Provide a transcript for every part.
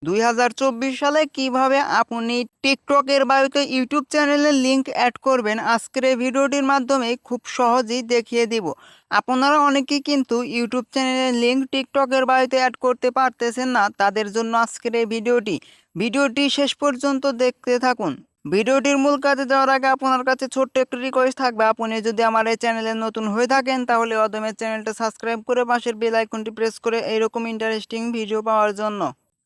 2024 সালে কিভাবে আপনি টিকটকের বায়োতে ইউটিউব চ্যানেলের লিংক অ্যাড করবেন আজকের এই ভিডিওটির মাধ্যমে খুব সহজেই দেখিয়ে দিব। আপনারা অনেকেই কিন্তু ইউটিউব চ্যানেলের লিংক টিকটকের বায়োতে অ্যাড করতে পারতেছেন না, তাদের জন্য আজকের এই ভিডিওটি শেষ পর্যন্ত দেখতে থাকুন। ভিডিওটির মূল কাজে যাওয়ার আগে আপনার কাছে ছোট্ট একটি রিকোয়েস্ট থাকবে, আপনি যদি আমার এই চ্যানেলে নতুন হয়ে থাকেন তাহলে অদমের চ্যানেলটা সাবস্ক্রাইব করে পাশের বেল আইকনটি প্রেস করে এইরকম ইন্টারেস্টিং ভিডিও পাওয়ার জন্য।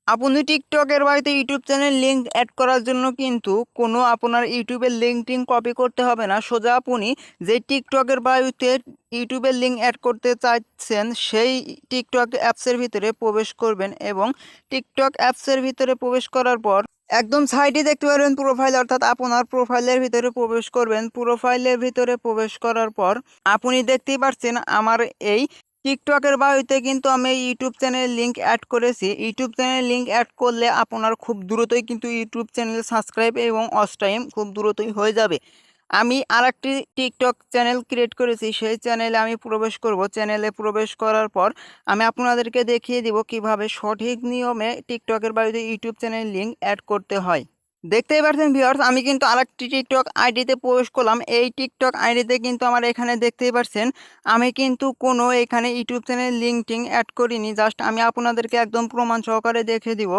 আপনি টিকটকের বাড়িতে ইউটিউব চ্যানেল লিঙ্ক অ্যাড করার জন্য কিন্তু কোনো আপনার ইউটিউবের লিঙ্কটিং কপি করতে হবে না। সোজা আপনি যে টিকটকের বাড়িতে ইউটিউবের লিঙ্ক অ্যাড করতে চাইছেন সেই টিকটক অ্যাপসের ভিতরে প্রবেশ করবেন এবং টিকটক অ্যাপসের ভিতরে প্রবেশ করার পর একদম সাইডে দেখতে পারবেন প্রোফাইল, অর্থাৎ আপনার প্রোফাইলের ভিতরে প্রবেশ করবেন। প্রোফাইলের ভিতরে প্রবেশ করার পর আপনি দেখতেই পাচ্ছেন আমার এই টিকটকের বায়োতে কিন্তু আমি ইউটিউব চ্যানেলের লিঙ্ক অ্যাড করেছি। ইউটিউব চ্যানেলের লিঙ্ক অ্যাড করলে আপনার খুব দ্রুতই কিন্তু ইউটিউব চ্যানেল সাবস্ক্রাইব এবং ওয়াচ টাইম খুব দ্রুতই হয়ে যাবে। আমি আরেকটি টিকটক চ্যানেল ক্রিয়েট করেছি, সেই চ্যানেলে আমি প্রবেশ করব। চ্যানেলে প্রবেশ করার পর আমি আপনাদেরকে দেখিয়ে দিব কিভাবে সঠিক নিয়মে টিকটকের বায়োতে ইউটিউব চ্যানেলের লিঙ্ক অ্যাড করতে হয়। দেখতেই পাচ্ছেন ভিউয়ার্স, আমি কিন্তু আরেকটি টিকটক আইডিতে প্রবেশ করলাম। এই টিকটক আইডিতে কিন্তু আমার এখানে দেখতেই পাচ্ছেন আমি কিন্তু কোনো এখানে ইউটিউব চ্যানেল লিঙ্কটিং অ্যাড করিনি। জাস্ট আমি আপনাদেরকে একদম প্রমাণ সহকারে দেখে দিব।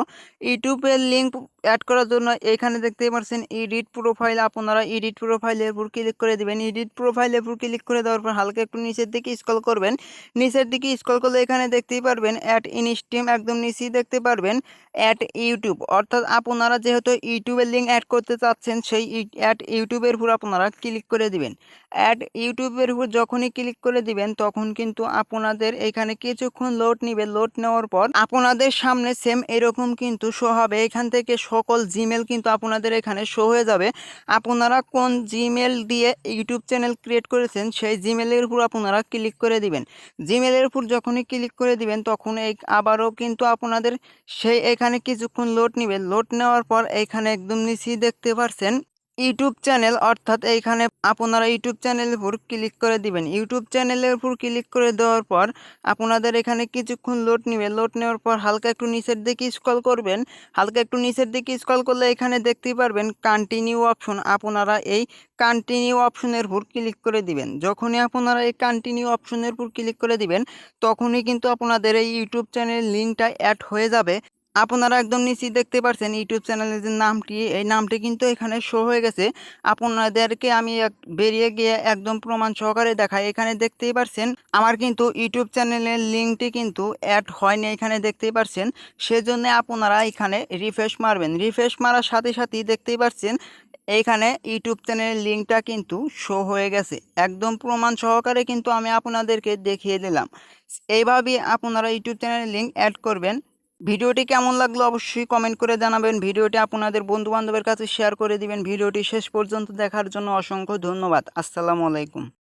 ইউটিউবের লিঙ্ক অ্যাড করার জন্য এখানে দেখতেই পাচ্ছেন এডিট প্রোফাইল, আপনারা এডিট প্রোফাইলের উপর ক্লিক করে দিবেন। এডিট প্রোফাইলের উপর ক্লিক করে দেওয়ার পর হালকা একটু নিচের দিকে স্ক্রল করবেন। নিচের দিকে স্ক্রল করলে এখানে দেখতেই পারবেন অ্যাড ইনস্ট্রিম, একদম নিচেই দেখতে পারবেন অ্যাড ইউটিউব, অর্থাৎ আপনারা যেহেতু ইউটিউবের লিঙ্ক অ্যাড করতে চাচ্ছেন সেই অ্যাড ইউটিউবের উপর আপনারা ক্লিক করে দিবেন। অ্যাড ইউটিউবের উপর যখনই ক্লিক করে দিবেন তখন কিন্তু আপনাদের এখানে কিছুক্ষণ লোড নিবে। লোড নেওয়ার পর আপনাদের সামনে সেম এরকম কিন্তু শো হবে। এখান থেকে সকল জিমেল কিন্তু আপনাদের এখানে শো হয়ে যাবে। আপনারা কোন জিমেল দিয়ে ইউটিউব চ্যানেল ক্রিয়েট করেছেন সেই জিমেলের উপর আপনারা ক্লিক করে দিবেন। জিমেলের উপর যখনই ক্লিক করে দিবেন তখন আবারও কিন্তু আপনাদের সেই এখানে কিছুক্ষণ লোড নিবে। লোড নেওয়ার পর এখানে একদম নিচেই দেখতে পারছেন ইউটিউব চ্যানেল, অর্থাৎ এইখানে আপনারা ইউটিউব চ্যানেলের উপর ক্লিক করে দিবেন। ইউটিউব চ্যানেলের উপর ক্লিক করে দেওয়ার পর আপনাদের এখানে কিছুক্ষণ লোড নিবে। লোড নেওয়ার পর হালকা একটু নিচের দিকে স্ক্রল করবেন। হালকা একটু নিচের দিকে স্ক্রল করলে এখানে দেখতেই পারবেন কন্টিনিউ অপশন। আপনারা এই কন্টিনিউ অপশনের উপর ক্লিক করে দিবেন। যখনই আপনারা এই কন্টিনিউ অপশনের উপর ক্লিক করে দিবেন তখনই কিন্তু আপনাদের এই ইউটিউব চ্যানেলের লিঙ্কটা অ্যাড হয়ে যাবে। আপনারা একদম নিচেই দেখতে পাচ্ছেন ইউটিউব চ্যানেলের যে নামটি, এই নামটি কিন্তু এখানে শো হয়ে গেছে। আপনাদেরকে আমি বেরিয়ে গিয়ে একদম প্রমাণ সহকারে দেখাই। এখানে দেখতেই পাচ্ছেন আমার কিন্তু ইউটিউব চ্যানেলের লিঙ্কটি কিন্তু অ্যাড হয়নি, এখানে দেখতেই পাচ্ছেন। সেজন্য আপনারা এখানে রিফ্রেশ মারবেন। রিফ্রেশ মারার সাথে সাথেই দেখতেই পাচ্ছেন এইখানে ইউটিউব চ্যানেলের লিঙ্কটা কিন্তু শো হয়ে গেছে। একদম প্রমাণ সহকারে কিন্তু আমি আপনাদেরকে দেখিয়ে দিলাম। এইভাবেই আপনারা ইউটিউব চ্যানেলের লিঙ্ক অ্যাড করবেন। ভিডিওটি কেমন লাগলো অবশ্যই কমেন্ট করে জানাবেন। ভিডিওটি আপনাদের বন্ধু বান্ধবের কাছে শেয়ার করে দিবেন। ভিডিওটি শেষ পর্যন্ত দেখার জন্য অসংখ্য ধন্যবাদ। আসসালামু আলাইকুম।